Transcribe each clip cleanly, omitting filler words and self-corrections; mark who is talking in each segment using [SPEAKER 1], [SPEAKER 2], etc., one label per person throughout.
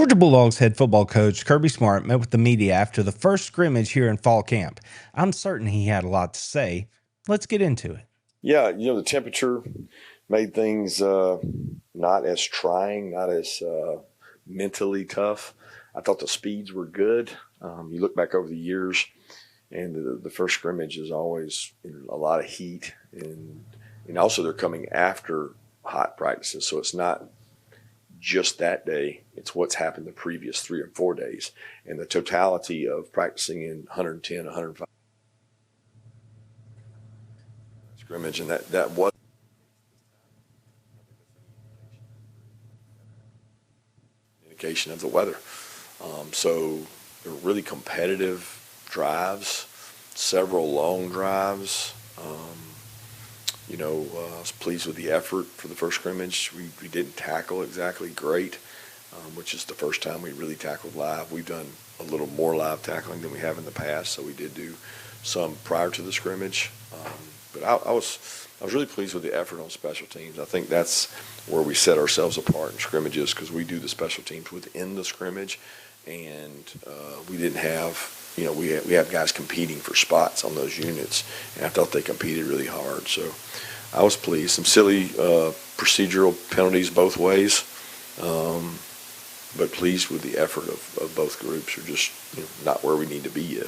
[SPEAKER 1] Georgia Bulldogs head football coach Kirby Smart met with the media after the first scrimmage here in fall camp. I'm certain he had a lot to say. Let's get into it.
[SPEAKER 2] Yeah, the temperature made things not as trying, not as mentally tough. I thought the speeds were good. You look back over the years, and the first scrimmage is always a lot of heat, and also they're coming after hot practices, so it's not just that day. It's what's happened the previous 3 or 4 days, and the totality of practicing in 110, 105 scrimmage, and that was indication of the weather. So they're really competitive drives, several long drives. I was pleased with the effort for the first scrimmage. We didn't tackle exactly great, which is the first time we really tackled live. We've done a little more live tackling than we have in the past, so we did do some prior to the scrimmage. But I was really pleased with the effort on special teams. I think that's where we set ourselves apart in scrimmages, because we do the special teams within the scrimmage, and we didn't have. We have guys competing for spots on those units, and I thought they competed really hard. So I was pleased. Some silly procedural penalties both ways, but pleased with the effort of both groups. We're just not where we need to be yet.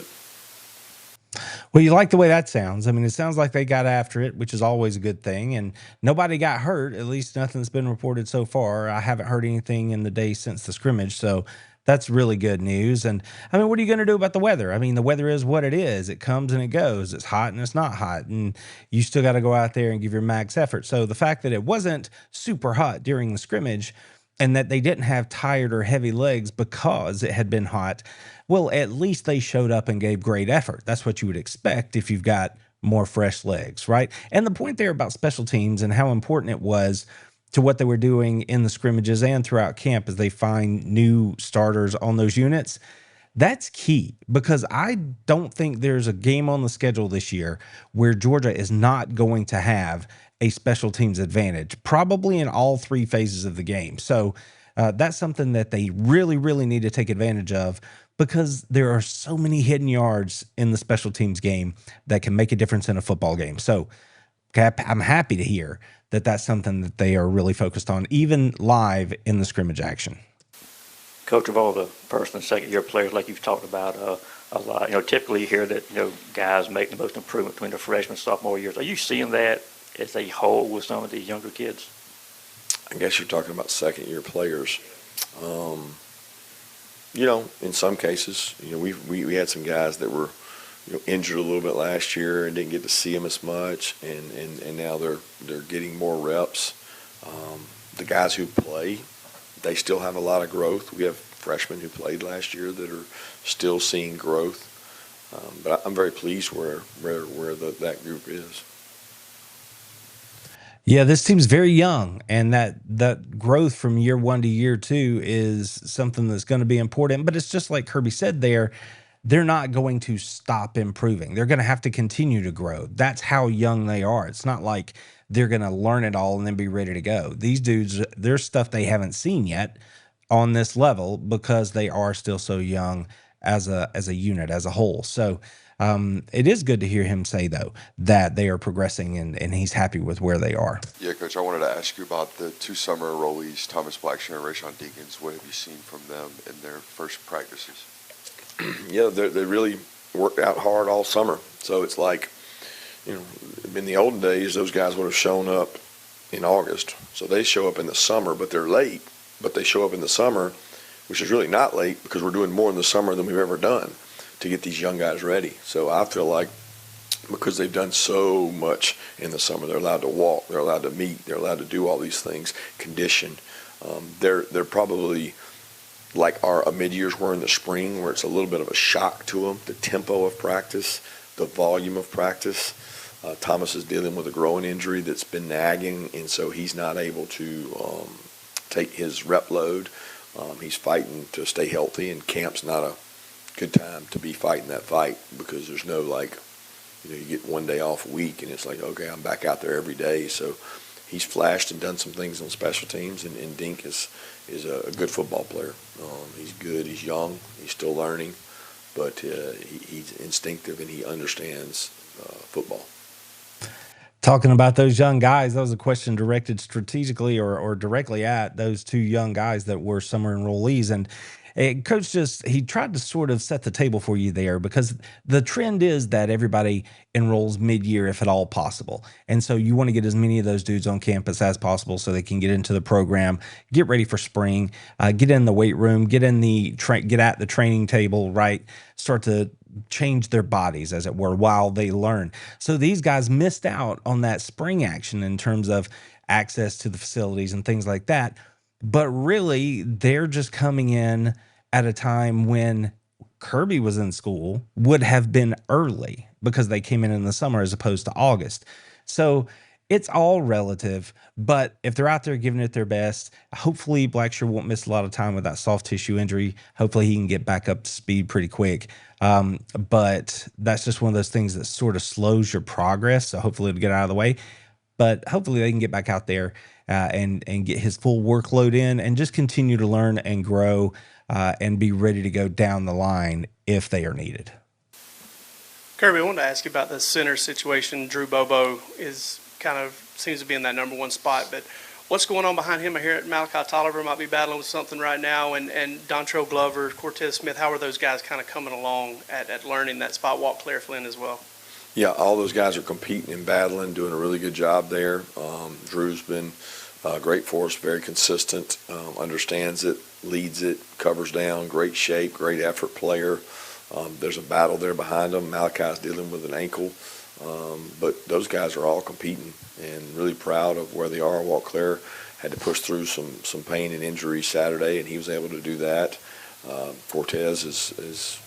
[SPEAKER 1] Well, you like the way that sounds. I mean, it sounds like they got after it, which is always a good thing, and nobody got hurt. At least nothing's been reported so far. I haven't heard anything in the days since the scrimmage, so that's really good news. And I mean, what are you going to do about the weather? I mean, the weather is what it is. It comes and it goes. It's hot and it's not hot, and you still got to go out there and give your max effort. So the fact that it wasn't super hot during the scrimmage, and that they didn't have tired or heavy legs because it had been hot, well, at least they showed up and gave great effort. That's what you would expect if you've got more fresh legs, right? And the point there about special teams and how important it was to what they were doing in the scrimmages and throughout camp as they find new starters on those units, that's key, because I don't think there's a game on the schedule this year where Georgia is not going to have a special teams advantage, probably in all 3 phases of the game. So that's something that they really, really need to take advantage of, because there are so many hidden yards in the special teams game that can make a difference in a football game. So I'm happy to hear that that's something that they are really focused on, even live in the scrimmage action.
[SPEAKER 3] Coach, of all the first and second year players, like you've talked about a lot, typically you hear that, guys make the most improvement between the freshman and sophomore years. Are you seeing that as a whole with some of these younger kids?
[SPEAKER 2] I guess you're talking about second year players. In some cases, we had some guys that were injured a little bit last year and didn't get to see them as much, and now they're getting more reps. The guys who play, they still have a lot of growth. We have freshmen who played last year that are still seeing growth. But I'm very pleased where that group is.
[SPEAKER 1] Yeah, this team's very young, and that growth from year 1 to year 2 is something that's going to be important. But it's just like Kirby said there, they're not going to stop improving. They're going to have to continue to grow. That's how young they are. It's not like they're going to learn it all and then be ready to go. These dudes, there's stuff they haven't seen yet on this level, because they are still so young as a unit, as a whole. So it is good to hear him say, though, that they are progressing and he's happy with where they are.
[SPEAKER 4] Yeah, Coach, I wanted to ask you about the 2 summer enrollees, Thomas Blackshear and Rayshon Deakins. What have you seen from them in their first practices?
[SPEAKER 2] Yeah, they really worked out hard all summer. So it's like, in the olden days, those guys would have shown up in August. So they show up in the summer, but they're late. But they show up in the summer, which is really not late, because we're doing more in the summer than we've ever done to get these young guys ready. So I feel like because they've done so much in the summer, they're allowed to walk, they're allowed to meet, they're allowed to do all these things, condition. They're probably like our mid-years were in the spring, where it's a little bit of a shock to them, the tempo of practice, the volume of practice. Thomas is dealing with a growing injury that's been nagging, and so he's not able to take his rep load. He's fighting to stay healthy, and camp's not a good time to be fighting that fight, because there's no you get 1 day off a week, and it's like, okay, I'm back out there every day. So he's flashed and done some things on special teams, and Dink is a good football player. He's good. He's young. He's still learning, but he's instinctive and he understands football.
[SPEAKER 1] Talking about those young guys, that was a question directed strategically or directly at those two young guys that were summer enrollees. And Coach he tried to sort of set the table for you there, because the trend is that everybody enrolls mid-year if at all possible. And so you want to get as many of those dudes on campus as possible so they can get into the program, get ready for spring, get in the weight room, get at the training table, right? Start to change their bodies, as it were, while they learn. So these guys missed out on that spring action in terms of access to the facilities and things like that. But really, they're just coming in at a time when Kirby was in school, would have been early because they came in the summer as opposed to August. So it's all relative, but if they're out there giving it their best, hopefully Blackshear won't miss a lot of time with that soft tissue injury. Hopefully he can get back up to speed pretty quick. But that's just one of those things that sort of slows your progress. So hopefully it'll get out of the way, but hopefully they can get back out there and get his full workload in and just continue to learn and grow and be ready to go down the line if they are needed.
[SPEAKER 5] Kirby, I wanted to ask you about the center situation. Drew Bobo seems to be in that number one spot, but what's going on behind him? I hear Malachi Tolliver might be battling with something right now, and Dontrell Glover, Cortez Smith. How are those guys kind of coming along at learning that spot? Walt Claire Flynn as well.
[SPEAKER 2] Yeah, all those guys are competing and battling, doing a really good job there. Drew's been great for us, very consistent, understands it, leads it, covers down, great shape, great effort player. There's a battle there behind him. Malachi's dealing with an ankle. But those guys are all competing and really proud of where they are. Walt Claire had to push through some pain and injury Saturday, and he was able to do that. Cortez is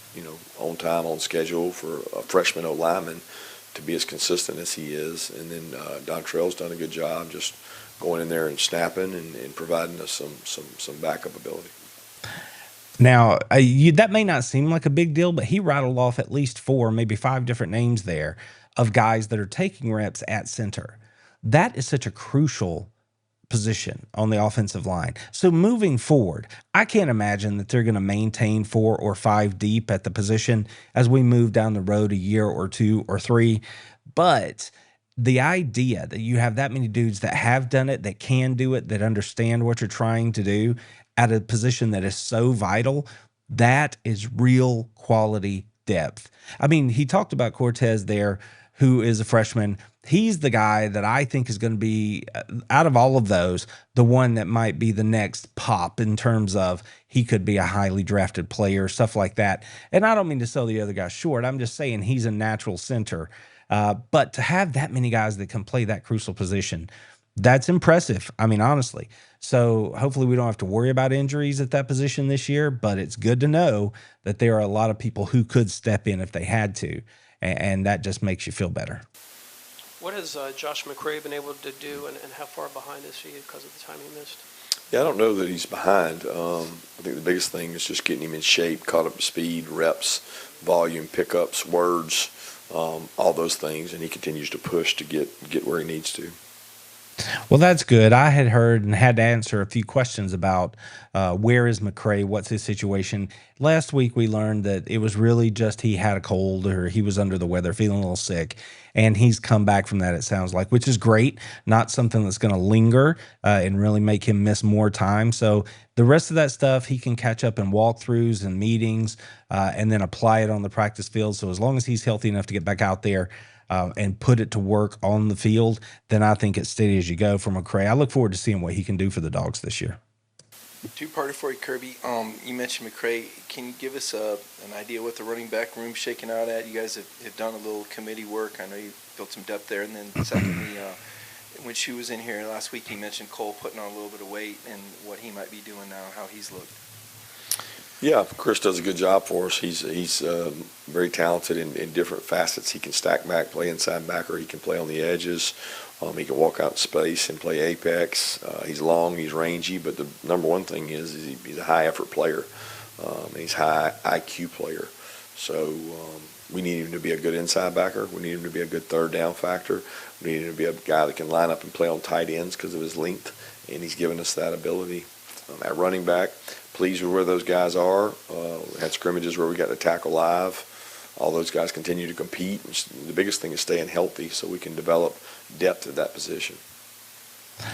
[SPEAKER 2] on time, on schedule for a freshman O-lineman to be as consistent as he is. And then Dontrell's done a good job just going in there and snapping and providing us some backup ability.
[SPEAKER 1] Now, that may not seem like a big deal, but he rattled off at least 4, maybe 5 different names there of guys that are taking reps at center. That is such a crucial position on the offensive line. So moving forward, I can't imagine that they're going to maintain 4 or 5 deep at the position as we move down the road a year or 2 or 3. But the idea that you have that many dudes that have done it, that can do it, that understand what you're trying to do at a position that is so vital, that is real quality depth. I mean, he talked about Cortez there, who is a freshman. He's the guy that I think is going to be, out of all of those, the one that might be the next pop in terms of he could be a highly drafted player, stuff like that. And I don't mean to sell the other guy short. I'm just saying he's a natural center. But to have that many guys that can play that crucial position, that's impressive. I mean, honestly. So hopefully we don't have to worry about injuries at that position this year, but it's good to know that there are a lot of people who could step in if they had to, and that just makes you feel better.
[SPEAKER 6] What has Josh McCray been able to do, and how far behind is he because of the time he missed?
[SPEAKER 2] Yeah, I don't know that he's behind. I think the biggest thing is just getting him in shape, caught up to speed, reps, volume, pickups, words, all those things, and he continues to push to get where he needs to.
[SPEAKER 1] Well, that's good. I had heard and had to answer a few questions about where is McCray, what's his situation. Last week we learned that it was really just he had a cold or he was under the weather, feeling a little sick, and he's come back from that, it sounds like, which is great. Not something that's going to linger and really make him miss more time. So the rest of that stuff he can catch up in walkthroughs and meetings and then apply it on the practice field. So as long as he's healthy enough to get back out there and put it to work on the field, then I think it's steady as you go for McCray. I look forward to seeing what he can do for the Dogs this year.
[SPEAKER 7] Two-parter for you, Kirby. You mentioned McCray. Can you give us an idea what the running back room's shaking out at? You guys have done a little committee work. I know you built some depth there. And then secondly, when she was in here last week, you mentioned Cole putting on a little bit of weight and what he might be doing now, how he's looked.
[SPEAKER 2] Yeah, Chris does a good job for us. He's very talented in different facets. He can stack back, play inside backer. He can play on the edges. He can walk out in space and play apex. He's long, he's rangy, but the number one thing is he's a high-effort player. He's a high IQ player. So we need him to be a good inside backer. We need him to be a good third down factor. We need him to be a guy that can line up and play on tight ends because of his length, and he's given us that ability. At running back, pleased with where those guys are. We had scrimmages where we got to tackle live. All those guys continue to compete. The biggest thing is staying healthy so we can develop depth at that position.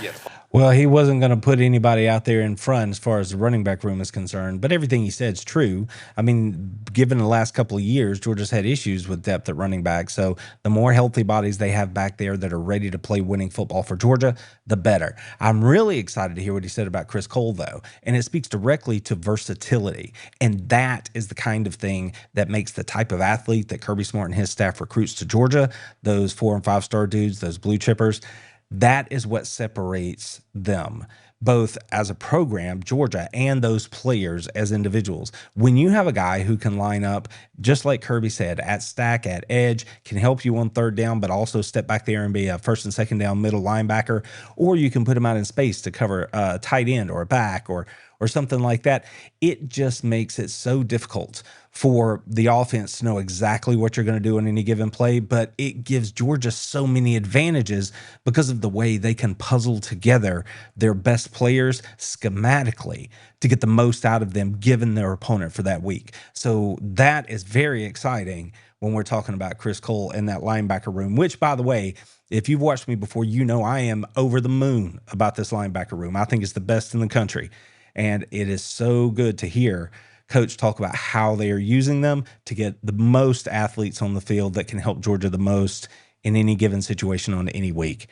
[SPEAKER 4] Yeah.
[SPEAKER 1] Well, he wasn't going to put anybody out there in front as far as the running back room is concerned, but everything he said is true. I mean, given the last couple of years, Georgia's had issues with depth at running back. So the more healthy bodies they have back there that are ready to play winning football for Georgia, the better. I'm really excited to hear what he said about Chris Cole, though, and it speaks directly to versatility. And that is the kind of thing that makes the type of athlete that Kirby Smart and his staff recruits to Georgia, those 4- and 5-star dudes, those blue chippers. That is what separates them, both as a program, Georgia, and those players as individuals. When you have a guy who can line up, just like Kirby said, at stack, at edge, can help you on 3rd down, but also step back there and be a 1st and 2nd down middle linebacker, or you can put him out in space to cover a tight end or a back or something like that. It just makes it so difficult for the offense to know exactly what you're going to do in any given play, but it gives Georgia so many advantages because of the way they can puzzle together their best players schematically to get the most out of them given their opponent for that week. So that is very exciting when we're talking about Chris Cole and that linebacker room, which, by the way, if you've watched me before, you know I am over the moon about this linebacker room. I think it's the best in the country. And it is so good to hear Coach talk about how they are using them to get the most athletes on the field that can help Georgia the most in any given situation on any week.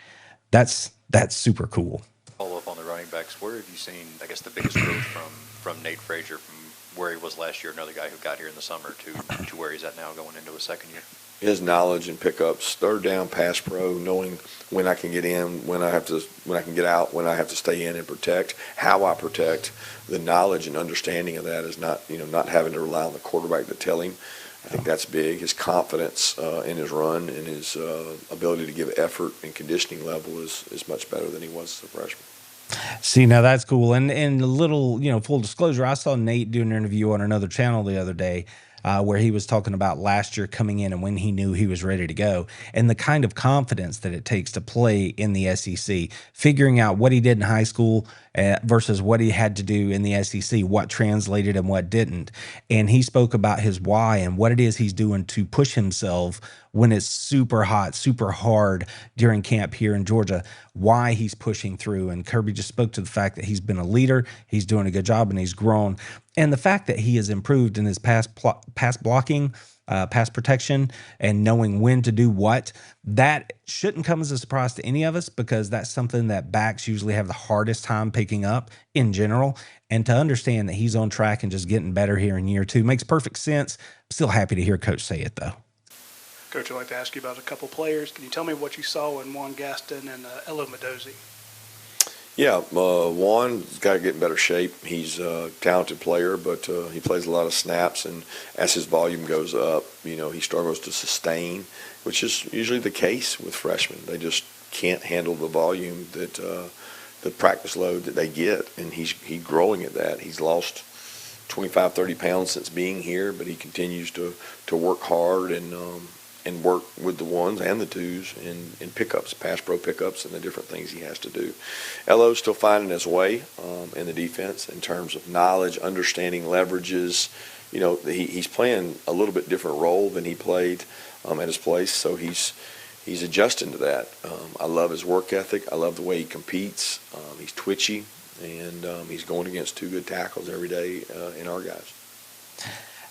[SPEAKER 1] That's super cool.
[SPEAKER 8] Follow up on the running backs. Where have you seen, I guess, the biggest growth from Nate FRAZIER, from where he was last year, another guy who got here in the summer, to where he's at now going into his 2nd year?
[SPEAKER 2] His knowledge and pickups, 3rd down, pass pro, knowing when I can get in, when I can get out, when I have to stay in and protect, how I protect. The knowledge and understanding of that is not having to rely on the quarterback to tell him. I think that's big. His confidence in his run and his ability to give effort and conditioning level is much better than he was as a freshman.
[SPEAKER 1] See, now that's cool. And a little, full disclosure, I saw Nate do an interview on another channel the other day where he was talking about last year coming in and when he knew he was ready to go and the kind of confidence that it takes to play in the SEC, figuring out what he did in high school versus what he had to do in the SEC, what translated and what didn't. And he spoke about his why and what it is he's doing to push himself when it's super hot, super hard during camp here in Georgia, why he's pushing through. And Kirby just spoke to the fact that he's been a leader, he's doing a good job, and he's grown. And the fact that he has improved in his pass blocking, pass protection, and knowing when to do what, that shouldn't come as a surprise to any of us because that's something that backs usually have the hardest time picking up in general. And to understand that he's on track and just getting better here in year 2 makes perfect sense. I'm still happy to hear Coach say it, though.
[SPEAKER 9] Coach, I'd like to ask you about a couple players. Can you tell me what you saw in Juan GASTON and Elo Madozi?
[SPEAKER 2] Yeah, Juan's got to get in better shape. He's a talented player, but he plays a lot of snaps, and as his volume goes up, he struggles to sustain, which is usually the case with freshmen. They just can't handle the volume that the practice load that they get, and he's growing at that. He's lost 25, 30 pounds since being here, but he continues to work hard and work with the 1s and the 2s in pickups, pass pro pickups, and the different things he has to do. Elo's still finding his way in the defense in terms of knowledge, understanding leverages. He's playing a little bit different role than he played at his place, so he's adjusting to that. I love his work ethic. I love the way he competes. He's twitchy, and he's going against 2 good tackles every day in our guys.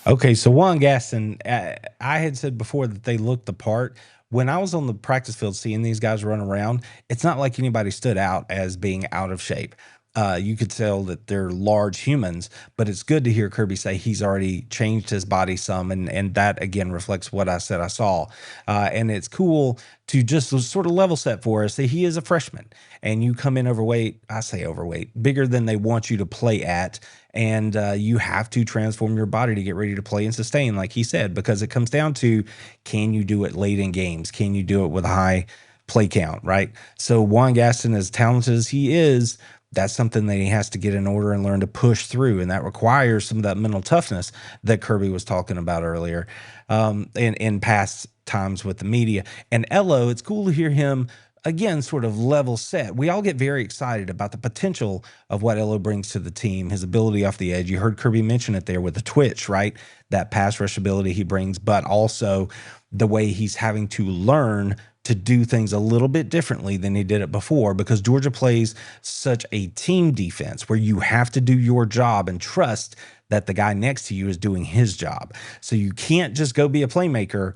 [SPEAKER 1] Okay, so Juan GASTON, I had said before that they looked the part. When I was on the practice field seeing these guys run around, it's not like anybody stood out as being out of shape. You could tell that they're large humans, but it's good to hear Kirby say he's already changed his body some, and that, again, reflects what I said I saw. And it's cool to just sort of level set for us that he is a freshman, and you come in overweight, I say overweight, bigger than they want you to play at, and you have to transform your body to get ready to play and sustain, like he said, because it comes down to, can you do it late in games? Can you do it with a high play count, right? So Juan GASTON, as talented as he is, that's something that he has to get in order and learn to push through, and that requires some of that mental toughness that Kirby was talking about earlier in past times with the media. And Elo, it's cool to hear him again, sort of level set. We all get very excited about the potential of what Ello brings to the team, his ability off the edge. You heard Kirby mention it there with the twitch, right? That pass rush ability he brings, but also the way he's having to learn to do things a little bit differently than he did it before, because Georgia plays such a team defense where you have to do your job and trust that the guy next to you is doing his job. So you can't just go be a playmaker.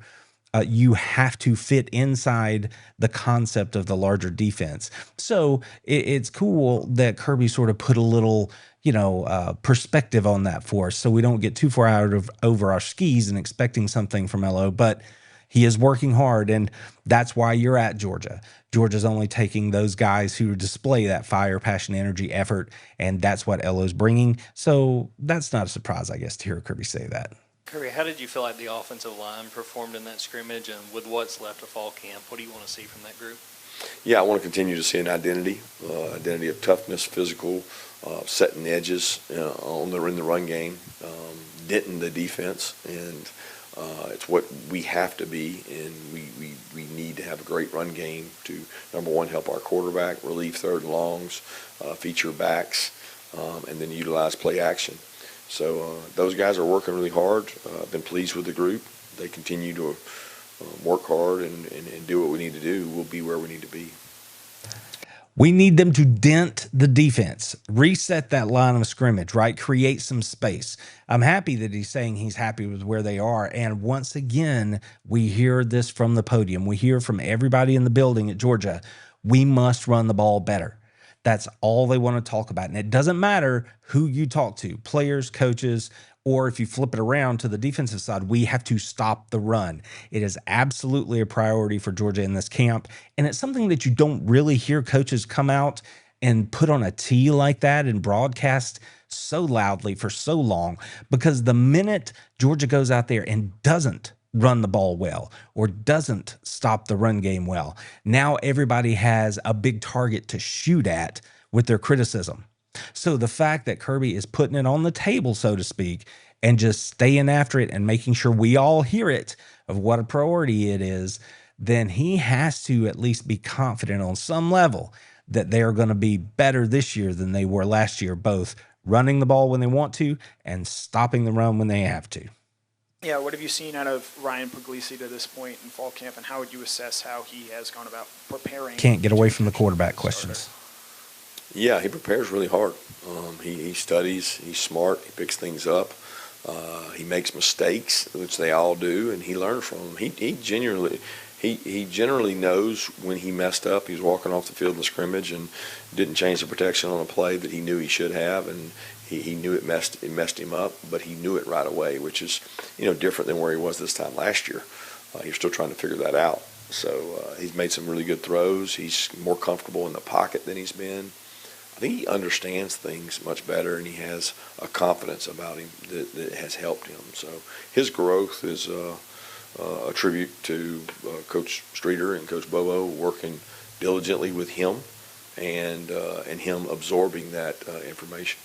[SPEAKER 1] You have to fit inside the concept of the larger defense. So it's cool that Kirby sort of put a little, perspective on that for us, so we don't get too far over our skis and expecting something from Ello. But he is working hard, and that's why you're at Georgia. Georgia's only taking those guys who display that fire, passion, energy, effort, and that's what Ello's bringing. So that's not a surprise, I guess, to hear Kirby say that.
[SPEAKER 10] Kirby, how did you feel like the offensive line performed in that scrimmage, and with what's left of fall camp, what do you want to see from that group?
[SPEAKER 2] Yeah, I want to continue to see an identity of toughness, physical, setting edges in the run game, denting the defense, and it's what we have to be, and we need to have a great run game to, number one, help our quarterback, relieve third and longs, feature backs, and then utilize play action. So those guys are working really hard. I've been pleased with the group. They continue to work hard and do what we need to do. We'll be where we need to be.
[SPEAKER 1] We need them to dent the defense, reset that line of scrimmage, right? Create some space. I'm happy that he's saying he's happy with where they are. And once again, we hear this from the podium. We hear from everybody in the building at Georgia. We must run the ball better. That's all they want to talk about. And it doesn't matter who you talk to, players, coaches, or if you flip it around to the defensive side, we have to stop the run. It is absolutely a priority for Georgia in this camp. And it's something that you don't really hear coaches come out and put on a tee like that and broadcast so loudly for so long, because the minute Georgia goes out there and doesn't run the ball well or doesn't stop the run game well, now everybody has a big target to shoot at with their criticism. So the fact that Kirby is putting it on the table, so to speak, and just staying after it and making sure we all hear it of what a priority it is, then he has to at least be confident on some level that they are going to be better this year than they were last year, both running the ball when they want to and stopping the run when they have to.
[SPEAKER 11] Yeah, what have you seen out of Ryan Puglisi to this point in fall camp, and how would you assess how he has gone about preparing?
[SPEAKER 1] Can't get away from the quarterback questions.
[SPEAKER 2] Yeah, he prepares really hard. He studies, he's smart, he picks things up. He makes mistakes, which they all do, and he learns from them. He generally knows when he messed up. He was walking off the field in the scrimmage and didn't change the protection on a play that he knew he should have, and he knew it messed him up, but he knew it right away, which is different than where he was this time last year. He was still trying to figure that out. So he's made some really good throws. He's more comfortable in the pocket than he's been. I think he understands things much better, and he has a confidence about him that has helped him. So his growth is a tribute to Coach Streeter and Coach Bobo working diligently with him and him absorbing that information.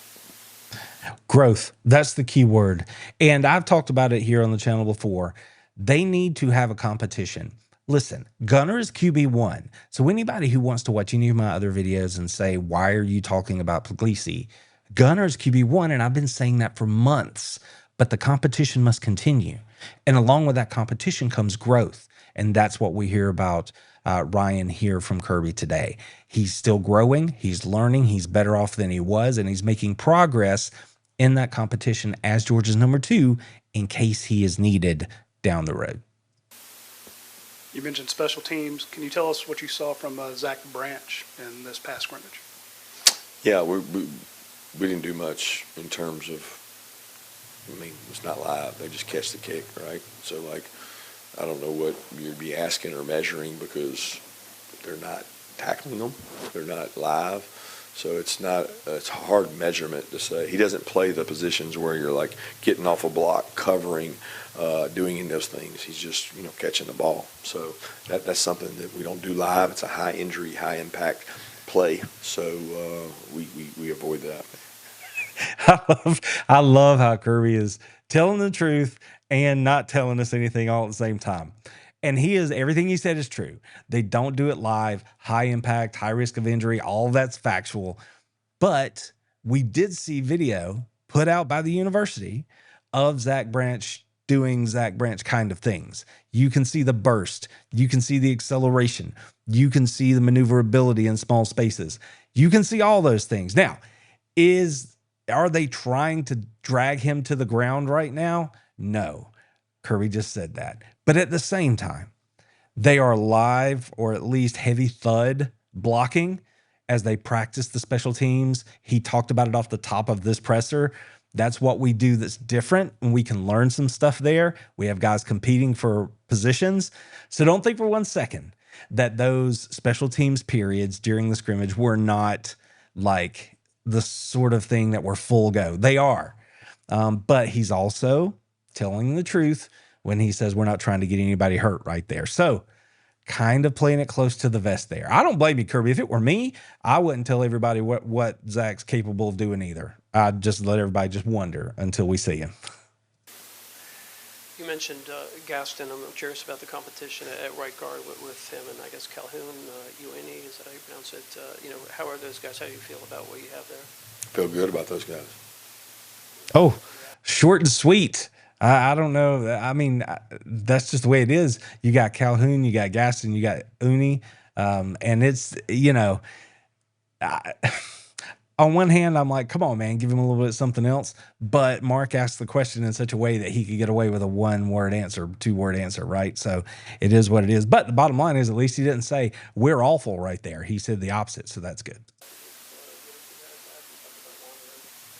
[SPEAKER 1] Growth, that's the key word. And I've talked about it here on the channel before. They need to have a competition. Listen, Gunner is QB1. So anybody who wants to watch any of my other videos and say, why are you talking about Puglisi? Gunner is QB1, and I've been saying that for months. But the competition must continue. And along with that competition comes growth. And that's what we hear about Ryan here from Kirby today. He's still growing. He's learning. He's better off than he was. And he's making progress in that competition as Georgia's number 2 in case he is needed down the road.
[SPEAKER 9] You mentioned special teams. Can you tell us what you saw from Zach Branch in this past scrimmage?
[SPEAKER 2] Yeah, we didn't do much in terms of, it's not live. They just catch the kick, right? So, I don't know what you'd be asking or measuring because they're not tackling them. They're not live. So it's a hard measurement to say. He doesn't play the positions where you're getting off a block, covering, doing those things. He's just, catching the ball. So that's something that we don't do live. It's a high injury, high impact play. So we avoid that.
[SPEAKER 1] I love how Kirby is telling the truth and not telling us anything all at the same time. And everything he said is true. They don't do it live, high impact, high risk of injury, all that's factual. But we did see video put out by the university of Zach Branch doing Zach Branch kind of things. You can see the burst. You can see the acceleration. You can see the maneuverability in small spaces. You can see all those things. Now, are they trying to drag him to the ground right now? No. Kirby just said that. But at the same time, they are live or at least heavy thud blocking as they practice the special teams. He talked about it off the top of this presser. That's what we do that's different, and we can learn some stuff there. We have guys competing for positions. So don't think for 1 second that those special teams periods during the scrimmage were not like the sort of thing that were full go. They are. But he's also telling the truth when he says we're not trying to get anybody hurt right there. So kind of playing it close to the vest there. I don't blame you, Kirby. If it were me, I wouldn't tell everybody what Zach's capable of doing either. I'd just let everybody just wonder until we see him.
[SPEAKER 6] You mentioned Gaston. I'm curious about the competition at right guard with him and I guess Calhoun, UNE, is that how you pronounce it? How are those guys? How do you feel about what you have there?
[SPEAKER 2] Feel good about those guys.
[SPEAKER 1] Oh, short and sweet. I don't know. I mean, that's just the way it is. You got Calhoun, you got Gaston, you got Uni. And it's, on one hand, I'm like, come on, man, give him a little bit of something else. But Mark asked the question in such a way that he could get away with a 1-word answer, 2-word answer, right? So it is what it is. But the bottom line is, at least he didn't say, we're awful right there. He said the opposite, so that's good.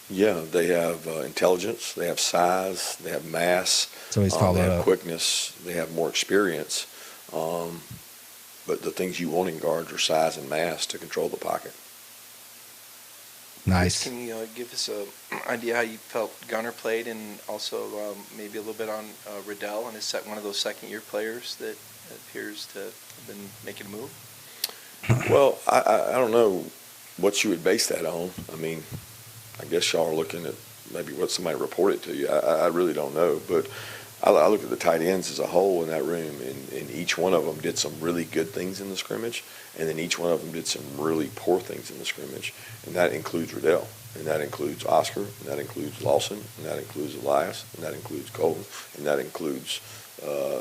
[SPEAKER 2] Yeah, they have intelligence, they have size, they have mass,
[SPEAKER 1] So he's
[SPEAKER 2] they
[SPEAKER 1] followed
[SPEAKER 2] have
[SPEAKER 1] up.
[SPEAKER 2] quickness, they have more experience. But the things you want in guards are size and mass to control the pocket.
[SPEAKER 1] Nice.
[SPEAKER 7] Can you give us an idea how you felt Gunner played, and also maybe a little bit on REDDELL and one of those second-year players that appears to have been making a move?
[SPEAKER 2] Well, I don't know what you would base that on. I mean, I guess y'all are looking at maybe what somebody reported to you. I really don't know, but I look at the tight ends as a whole in that room, and each one of them did some really good things in the scrimmage, and then each one of them did some really poor things in the scrimmage, and that includes REDDELL, and that includes Oscar, and that includes Lawson, and that includes Elias, and that includes Colton, and that includes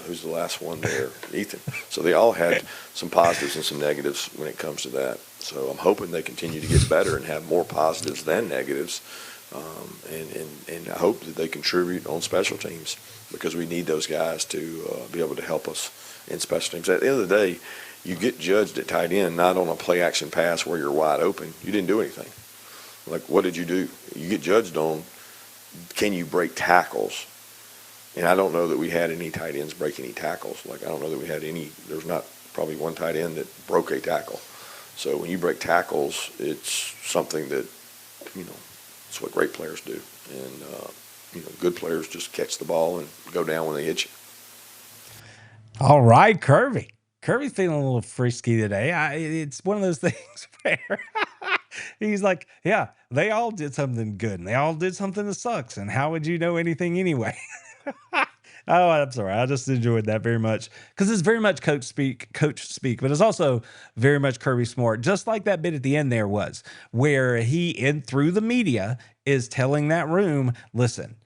[SPEAKER 2] who's the last one there, Ethan. So they all had some positives and some negatives when it comes to that. So I'm hoping they continue to get better and have more positives than negatives, and I hope that they contribute on special teams, because we need those guys to be able to help us in special teams. At the end of the day, you get judged at tight end not on a play action pass where you're wide open. You didn't do anything. Like, what did you do? You get judged on, can you break tackles? And I don't know that we had any tight ends break any tackles. Like, I don't know that we had any. There's not probably one tight end that broke a tackle. So when you break tackles, it's something that, it's what great players do. And, good players just catch the ball and go down when they hit you.
[SPEAKER 1] All right, Kirby. Kirby's feeling a little frisky today. It's one of those things where he's like, yeah, they all did something good and they all did something that sucks. And how would you know anything anyway? Oh, I'm sorry. I just enjoyed that very much, because it's very much coach speak, but it's also very much Kirby Smart, just like that bit at the end there was, where he, through the media, is telling that room, listen,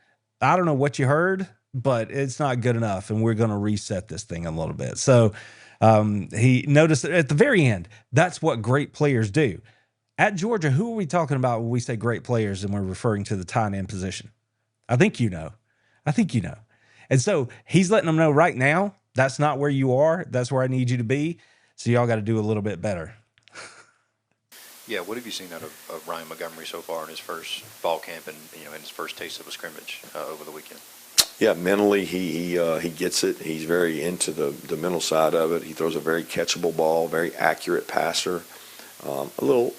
[SPEAKER 1] I don't know what you heard, but it's not good enough, and we're going to reset this thing a little bit. So he noticed that at the very end, that's what great players do. At Georgia, who are we talking about when we say great players and we're referring to the tight end position? I think you know. And so he's letting them know right now, that's not where you are. That's where I need you to be. So y'all got to do a little bit better.
[SPEAKER 8] Yeah, what have you seen out of Ryan Montgomery so far in his first fall camp and in his first taste of a scrimmage over the weekend?
[SPEAKER 2] Yeah, mentally he gets it. He's very into the mental side of it. He throws a very catchable ball, very accurate passer. A little,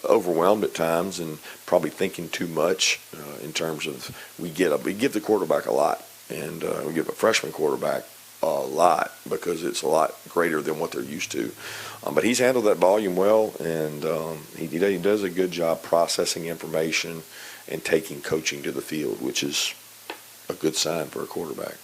[SPEAKER 2] overwhelmed at times and probably thinking too much in terms of we give the quarterback a lot, and we give a freshman quarterback a lot because it's a lot greater than what they're used to. But he's handled that volume well, and he does a good job processing information and taking coaching to the field, which is a good sign for a quarterback.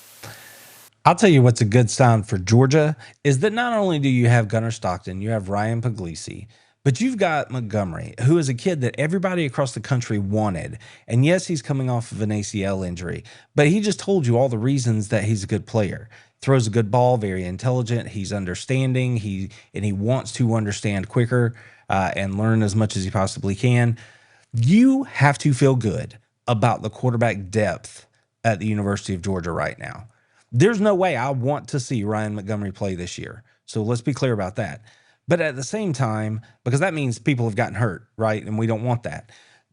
[SPEAKER 1] I'll tell you what's a good sign for Georgia is that not only do you have Gunnar Stockton, you have Ryan Puglisi, but you've got Montgomery, who is a kid that everybody across the country wanted. And yes, he's coming off of an ACL injury, but he just told you all the reasons that he's a good player. Throws a good ball, very intelligent. He's understanding. He wants to understand quicker and learn as much as he possibly can. You have to feel good about the quarterback depth at the University of Georgia right now. There's no way I want to see Ryan Montgomery play this year. So let's be clear about that. But at the same time, because that means people have gotten hurt, right? And we don't want that.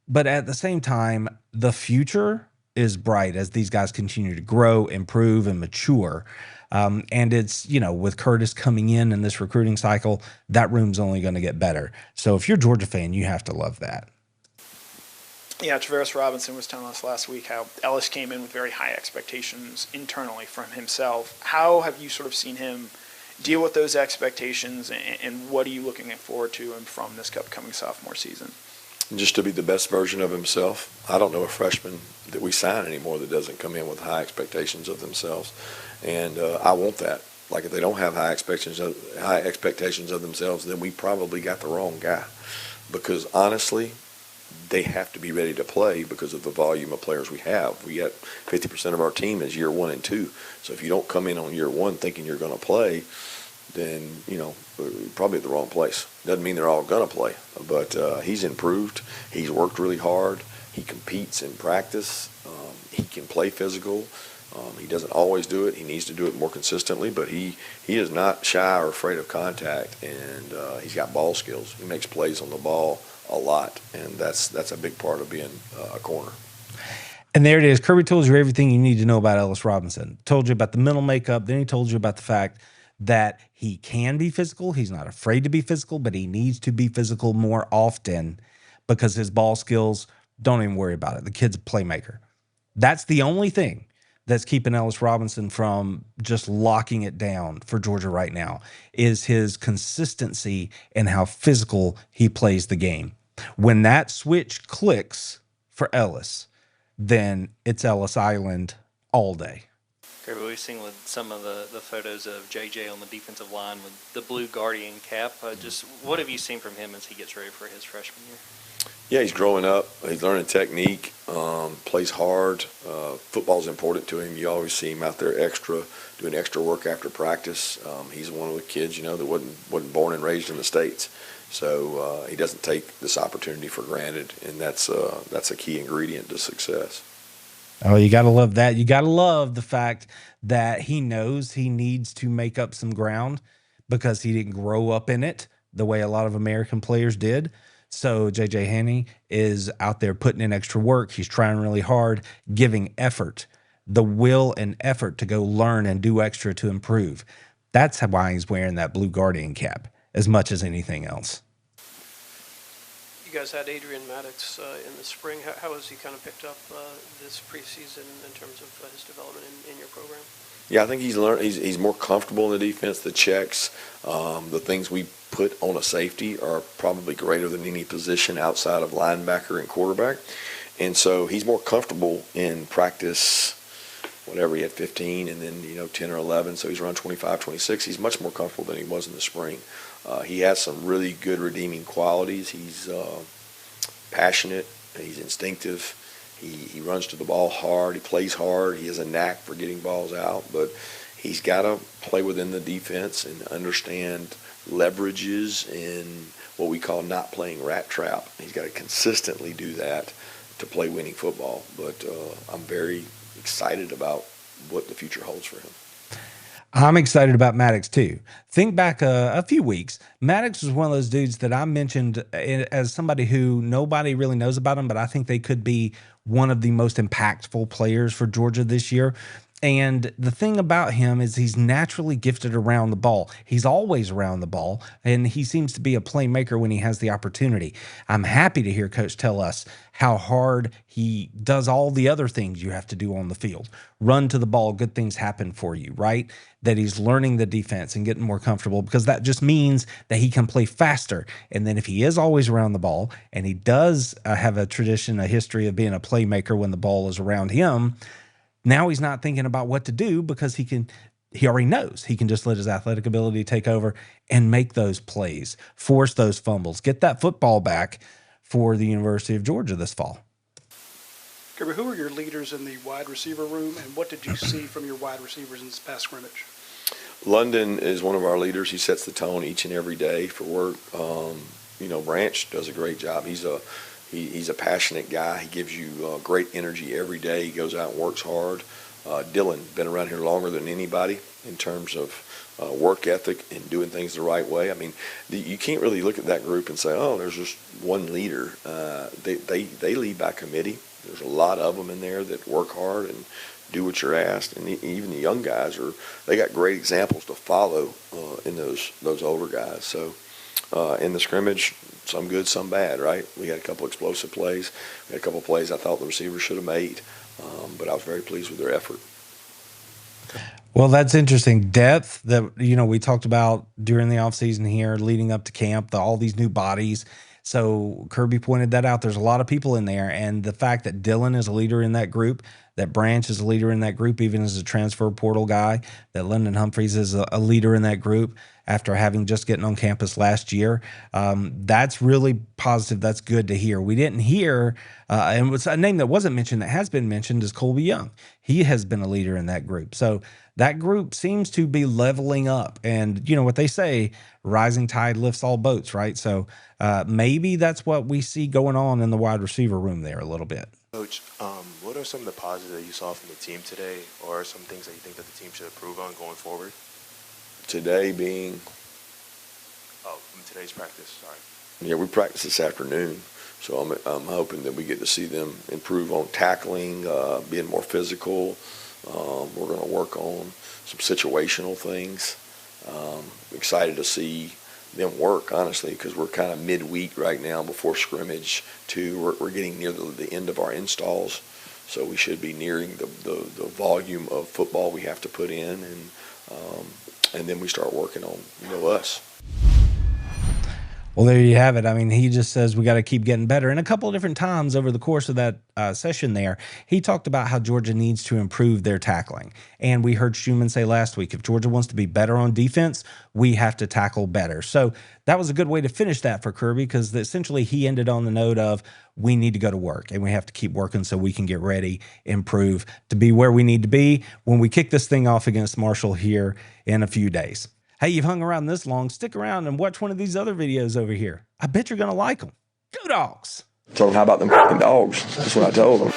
[SPEAKER 1] But at the same time, the future is bright as these guys continue to grow, improve, and mature. And it's, with Curtis coming in this recruiting cycle, that room's only going to get better. So if you're a Georgia fan, you have to love that.
[SPEAKER 11] Yeah, Travaris Robinson was telling us last week how Ellis came in with very high expectations internally from himself. How have you sort of seen him deal with those expectations, and what are you looking forward to him from this upcoming sophomore season?
[SPEAKER 2] Just to be the best version of himself. I don't know a freshman that we sign anymore that doesn't come in with high expectations of themselves, and I want that. Like, if they don't have high expectations of themselves, then we probably got the wrong guy, because honestly, they have to be ready to play because of the volume of players we have. We got 50% of our team is year 1 and 2. So if you don't come in on year 1 thinking you're going to play, then, you're probably at the wrong place. Doesn't mean they're all going to play, but he's improved. He's worked really hard. He competes in practice. He can play physical. He doesn't always do it. He needs to do it more consistently, but he is not shy or afraid of contact, and he's got ball skills. He makes plays on the ball a lot, and that's a big part of being a corner.
[SPEAKER 1] And there it is. Kirby told you everything you need to know about Ellis Robinson. Told you about the mental makeup. Then he told you about the fact that he can be physical. He's not afraid to be physical, but he needs to be physical more often because his ball skills, don't even worry about it. The kid's a playmaker. That's the only thing that's keeping Ellis Robinson from just locking it down for Georgia right now, is his consistency and how physical he plays the game. When that switch clicks for Ellis, then it's Ellis Island all day.
[SPEAKER 10] Kirby, we've seen with some of the photos of JJ on the defensive line with the blue Guardian cap. Just what have you seen from him as he gets ready for his freshman year?
[SPEAKER 2] Yeah, he's growing up. He's learning technique, plays hard. Football's important to him. You always see him out there doing extra work after practice. He's one of the kids, that wasn't born and raised in the States. So he doesn't take this opportunity for granted, and that's a key ingredient to success.
[SPEAKER 1] Oh, you got to love that. You got to love the fact that he knows he needs to make up some ground because he didn't grow up in it the way a lot of American players did. So J.J. HANNE is out there putting in extra work. He's trying really hard, giving effort, the will and effort to go learn and do extra to improve. That's why he's wearing that blue Guardian cap as much as anything else.
[SPEAKER 6] You guys had ADRIAN MADDOX in the spring. How has he kind of picked up this preseason in terms of his development in your program?
[SPEAKER 2] Yeah, I think he's learned. He's more comfortable in the defense. The checks, the things we put on a safety are probably greater than any position outside of linebacker and quarterback. And so he's more comfortable in practice, whatever, he had 15 and then, 10 or 11. So he's around 25, 26. He's much more comfortable than he was in the spring. He has some really good redeeming qualities. He's passionate. He's instinctive. He runs to the ball hard. He plays hard. He has a knack for getting balls out. But he's got to play within the defense and understand leverages and what we call not playing rat trap. He's got to consistently do that to play winning football. But I'm very excited about what the future holds for him.
[SPEAKER 1] I'm excited about MADDOX too. Think back a few weeks. MADDOX was one of those dudes that I mentioned as somebody who nobody really knows about him, but I think they could be one of the most impactful players for Georgia this year. And the thing about him is he's naturally gifted around the ball. He's always around the ball, and he seems to be a playmaker when he has the opportunity. I'm happy to hear Coach tell us how hard he does all the other things you have to do on the field. Run to the ball, good things happen for you, right? That he's learning the defense and getting more comfortable, because that just means that he can play faster. And then if he is always around the ball, and he does have a tradition, a history of being a playmaker when the ball is around him, now he's not thinking about what to do because he can he already knows he can just let his athletic ability take over and make those plays, force those fumbles, get that football back for the University of Georgia this fall.
[SPEAKER 9] Kirby, who are your leaders in the wide receiver room, and what did you see from your wide receivers in this past scrimmage?
[SPEAKER 2] London is one of our leaders. He sets the tone each and every day for work. Branch does a great job. He's a passionate guy. He gives you great energy every day. He goes out and works hard. Dylan, been around here longer than anybody in terms of work ethic and doing things the right way. I mean, you can't really look at that group and say, oh, there's just one leader. They lead by committee. There's a lot of them in there that work hard and do what you're asked. And even the young guys they got great examples to follow in those older guys. So in the scrimmage, some good, some bad, right? We had a couple explosive plays. We had a couple plays I thought the receivers should have made, but I was very pleased with their effort.
[SPEAKER 1] Well, that's interesting. Depth that, we talked about during the offseason here, leading up to camp, all these new bodies. So Kirby pointed that out. There's a lot of people in there. And the fact that Dylan is a leader in that group, that Branch is a leader in that group, even as a transfer portal guy, that London Humphreys is a leader in that group after having just getting on campus last year. That's really positive. That's good to hear. We didn't hear, and what's a name that wasn't mentioned that has been mentioned is Colby Young. He has been a leader in that group. So that group seems to be leveling up. And you know what they say, rising tide lifts all boats, right? So maybe that's what we see going on in the wide receiver room there a little bit.
[SPEAKER 12] Coach, what are some of the positives that you saw from the team today, or some things that you think that the team should improve on going forward?
[SPEAKER 2] Today being?
[SPEAKER 12] From today's practice, sorry.
[SPEAKER 2] Yeah, we practiced this afternoon, so I'm hoping that we get to see them improve on tackling, being more physical. We're going to work on some situational things. Excited to see them work, honestly, because we're kind of midweek right now before scrimmage too. We're getting near the end of our installs, so we should be nearing the volume of football we have to put in, and then we start working on us.
[SPEAKER 1] Well, there you have it. I mean, he just says we got to keep getting better. And a couple of different times over the course of that session there, he talked about how Georgia needs to improve their tackling. And we heard Schumann say last week, if Georgia wants to be better on defense, we have to tackle better. So that was a good way to finish that for Kirby, because essentially he ended on the note of we need to go to work and we have to keep working so we can get ready, improve to be where we need to be when we kick this thing off against Marshall here in a few days. Hey, you've hung around this long. Stick around and watch one of these other videos over here. I bet you're going to like them. Go Dogs!
[SPEAKER 2] Told them, how about them fucking dogs? That's what I told them.